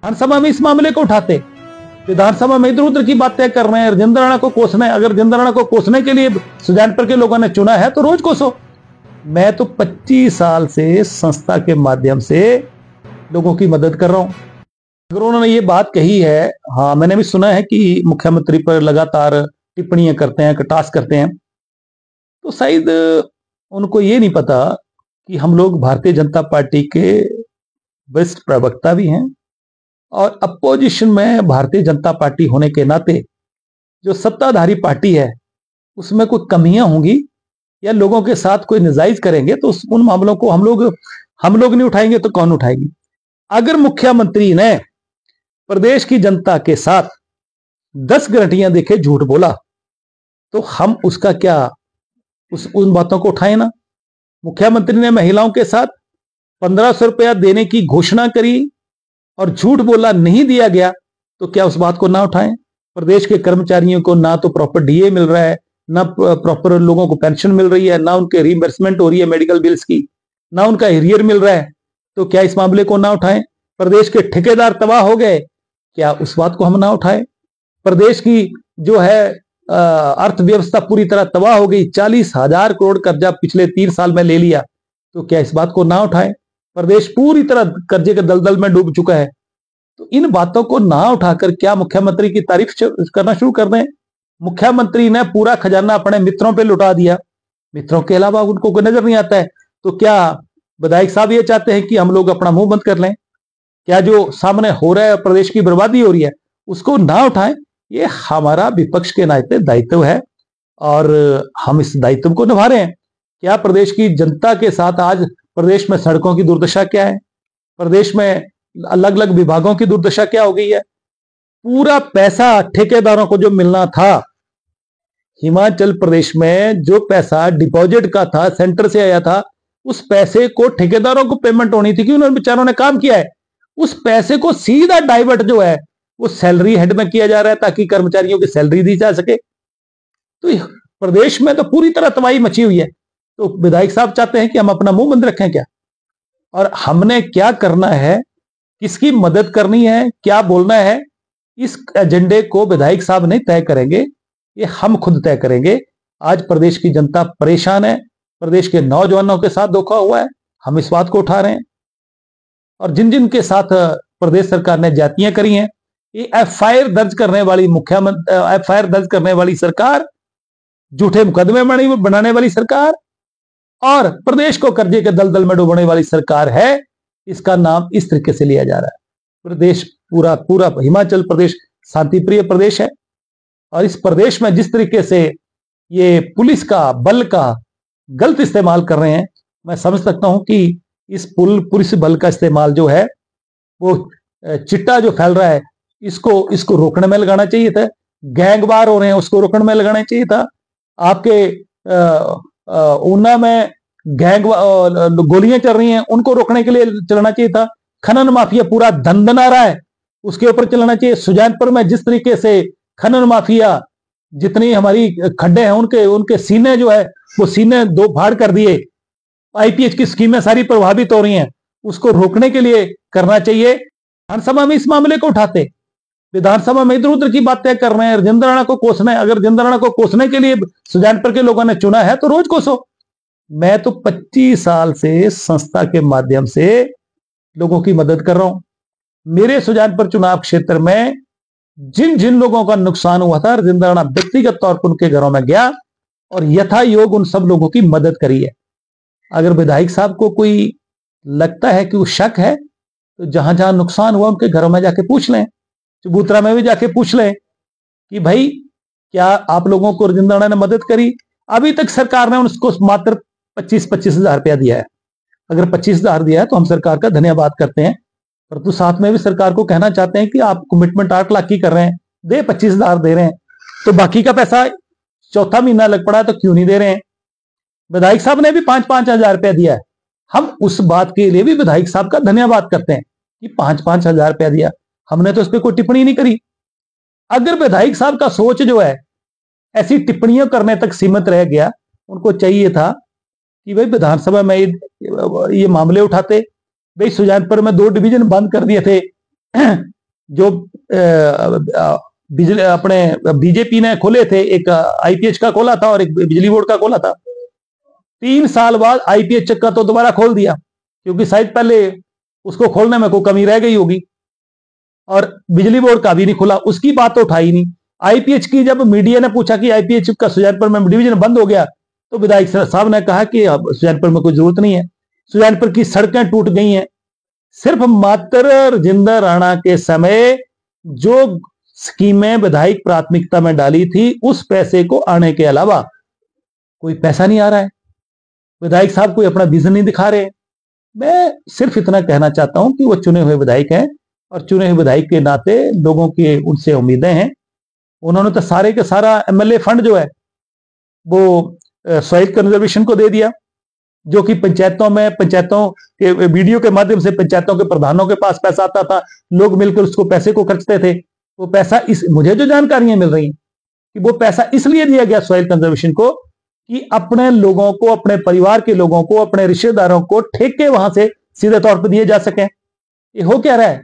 विधानसभा में इस मामले को उठाते, विधानसभा में इधर उधर की बातें कर रहे हैं। राजेंद्र राणा को कोसना है, अगर राजेंद्र राणा को कोसने के लिए सुजानपुर के लोगों ने चुना है तो रोज कोसो। मैं तो 25 साल से संस्था के माध्यम से लोगों की मदद कर रहा हूं। अगर उन्होंने ये बात कही है, हाँ मैंने भी सुना है कि मुख्यमंत्री पर लगातार टिप्पणियां करते हैं, कटाक्ष करते हैं, तो शायद उनको ये नहीं पता कि हम लोग भारतीय जनता पार्टी के वरिष्ठ प्रवक्ता भी हैं और अपोजिशन में भारतीय जनता पार्टी होने के नाते जो सत्ताधारी पार्टी है उसमें कोई कमियां होंगी या लोगों के साथ कोई नाजायज करेंगे तो उन मामलों को हम लोग नहीं उठाएंगे तो कौन उठाएगी। अगर मुख्यमंत्री ने प्रदेश की जनता के साथ 10 गारंटियां देके झूठ बोला तो हम उसका क्या उन बातों को उठाएं ना। मुख्यमंत्री ने महिलाओं के साथ 1500 रुपया देने की घोषणा करी और झूठ बोला, नहीं दिया गया, तो क्या उस बात को ना उठाएं। प्रदेश के कर्मचारियों को ना तो प्रॉपर डीए मिल रहा है, ना प्रॉपर लोगों को पेंशन मिल रही है, ना उनके रीइंबर्समेंट हो रही है मेडिकल बिल्स की, ना उनका एरियर मिल रहा है, तो क्या इस मामले को ना उठाएं। प्रदेश के ठेकेदार तबाह हो गए, क्या उस बात को हम ना उठाएं। प्रदेश की जो है अर्थव्यवस्था पूरी तरह तबाह हो गई, 40,000 करोड़ कर्जा पिछले 3 साल में ले लिया, तो क्या इस बात को ना उठाएं। प्रदेश पूरी तरह कर्जे के दलदल में डूब चुका है, तो इन बातों को ना उठाकर क्या मुख्यमंत्री की तारीफ करना शुरू कर दें। मुख्यमंत्री ने पूरा खजाना अपने मित्रों पे लुटा दिया, मित्रों के अलावा उनको कोई नजर नहीं आता है, तो क्या विधायक साहब ये चाहते हैं कि हम लोग अपना मुंह बंद कर लें। क्या जो सामने हो रहा है, प्रदेश की बर्बादी हो रही है, उसको ना उठाएं। ये हमारा विपक्ष के नाते दायित्व है और हम इस दायित्व को निभा रहे हैं। क्या प्रदेश की जनता के साथ आज प्रदेश में सड़कों की दुर्दशा क्या है, प्रदेश में अलग अलग विभागों की दुर्दशा क्या हो गई है। पूरा पैसा ठेकेदारों को जो मिलना था, हिमाचल प्रदेश में जो पैसा डिपॉजिट का था, सेंटर से आया था, उस पैसे को ठेकेदारों को पेमेंट होनी थी कि उन्होंने बेचारों ने काम किया है, उस पैसे को सीधा डाइवर्ट जो है वो सैलरी हेड में किया जा रहा है ताकि कर्मचारियों की सैलरी दी जा सके। तो प्रदेश में तो पूरी तरह तबाही मची हुई है, तो विधायक साहब चाहते हैं कि हम अपना मुंह बंद रखें क्या। और हमने क्या करना है, किसकी मदद करनी है, क्या बोलना है, इस एजेंडे को विधायक साहब नहीं तय करेंगे, ये हम खुद तय करेंगे। आज प्रदेश की जनता परेशान है, प्रदेश के नौजवानों के साथ धोखा हुआ है, हम इस बात को उठा रहे हैं। और जिन जिन के साथ प्रदेश सरकार ने जातियां करी हैं, ये एफआईआर दर्ज करने वाली सरकार, झूठे मुकदमे बनाने वाली सरकार और प्रदेश को कर्जे के दलदल में डूबने वाली सरकार है, इसका नाम इस तरीके से लिया जा रहा है। प्रदेश पूरा हिमाचल प्रदेश शांतिप्रिय प्रदेश है और इस प्रदेश में जिस तरीके से ये पुलिस का बल का गलत इस्तेमाल कर रहे हैं, मैं समझ सकता हूं कि इस पुलिस बल का इस्तेमाल जो है वो चिट्टा जो फैल रहा है, इसको रोकने में लगाना चाहिए था। गैंगवार हो रहे हैं, उसको रोकने में लगाना चाहिए था। आपके ऊना में गोलियां चल रही हैं, उनको रोकने के लिए चलाना चाहिए था। खनन माफिया पूरा धंधना रहा है, उसके ऊपर चलाना चाहिए। सुजानपुर में जिस तरीके से खनन माफिया, जितनी हमारी खड्डे हैं उनके सीने जो है वो सीने दो फाड़ कर दिए, आईपीएच की स्कीमें सारी प्रभावित हो रही हैं, उसको रोकने के लिए करना चाहिए। विधानसभा में इस मामले को उठाते, विधानसभा में इधर उधर की बातें कर रहे हैं। राजेंद्र राणा को कोसना है, अगर राजेंद्र राणा को कोसने के लिए सुजानपुर के लोगों ने चुना है तो रोज कोसो। मैं तो 25 साल से संस्था के माध्यम से लोगों की मदद कर रहा हूं। मेरे सुजानपुर चुनाव क्षेत्र में जिन जिन लोगों का नुकसान हुआ था, राजेंद्र राणा व्यक्तिगत तौर पर उनके घरों में गया और यथा योग उन सब लोगों की मदद करी है। अगर विधायक साहब को कोई लगता है कि वो शक है तो जहां जहां नुकसान हुआ उनके घरों में जाके पूछ लें, चबूतरा में भी जाके पूछ लें कि भाई क्या आप लोगों को राजेंद्र राणा ने मदद करी। अभी तक सरकार ने उसको मात्र 25-25 हजार रुपया दिया है। अगर 25 हजार दिया है तो हम सरकार का धन्यवाद करते हैं, परंतु साथ में भी सरकार को कहना चाहते हैं कि आप कमिटमेंट 8 लाख की कर रहे हैं, दे 25 हजार दे रहे हैं, तो बाकी का पैसा चौथा महीना लग पड़ा है तो क्यों नहीं दे रहे हैं। विधायक साहब ने भी 5-5 हजार रुपया दिया है, हम उस बात के लिए भी विधायक साहब का धन्यवाद करते हैं कि 5-5 हजार रुपया दिया, हमने तो इस पर कोई टिप्पणी नहीं करी। अगर विधायक साहब का सोच जो है ऐसी टिप्पणियां करने तक सीमित रह गया, उनको चाहिए था कि भाई विधानसभा में ये मामले उठाते। भाई सुजानपुर में 2 डिवीजन बंद कर दिए थे, जो बिजली अपने बीजेपी ने खोले थे, एक आईपीएच का खोला था और एक बिजली बोर्ड का खोला था। 3 साल बाद आईपीएच का तो दोबारा खोल दिया, क्योंकि शायद पहले उसको खोलने में कोई कमी रह गई होगी, और बिजली बोर्ड का भी नहीं खुला, उसकी बात तो उठाई नहीं। आईपीएच की जब मीडिया ने पूछा कि आईपीएच का सुजानपुर में डिवीजन बंद हो गया, तो विधायक साहब ने कहा कि अब सुजानपुर में कोई जरूरत नहीं है, सुजानपुर की सड़कें टूट गई हैं। सिर्फ मात्र राजेंद्र राणा के समय जो स्कीमें विधायक प्राथमिकता में डाली थी, उस पैसे को आने के अलावा कोई पैसा नहीं आ रहा है। विधायक साहब कोई अपना विजन नहीं दिखा रहे। मैं सिर्फ इतना कहना चाहता हूं कि वो चुने हुए विधायक हैं, और चुने हुए विधायक के नाते लोगों की उनसे उम्मीदें हैं। उन्होंने तो सारे के सारा एमएलए फंड जो है वो सॉइल कंजर्वेशन को दे दिया, जो कि पंचायतों के वीडियो के माध्यम से पंचायतों के प्रधानों के पास पैसा आता था, लोग मिलकर उसको पैसे को खर्चते थे। वो पैसा मुझे जो जानकारियां मिल रही हैं कि वो पैसा इसलिए दिया गया सॉइल कंजर्वेशन को कि अपने लोगों को, अपने परिवार के लोगों को, अपने रिश्तेदारों को ठेके वहां से सीधे तौर पर दिए जा सकें। ये हो क्या रहा है?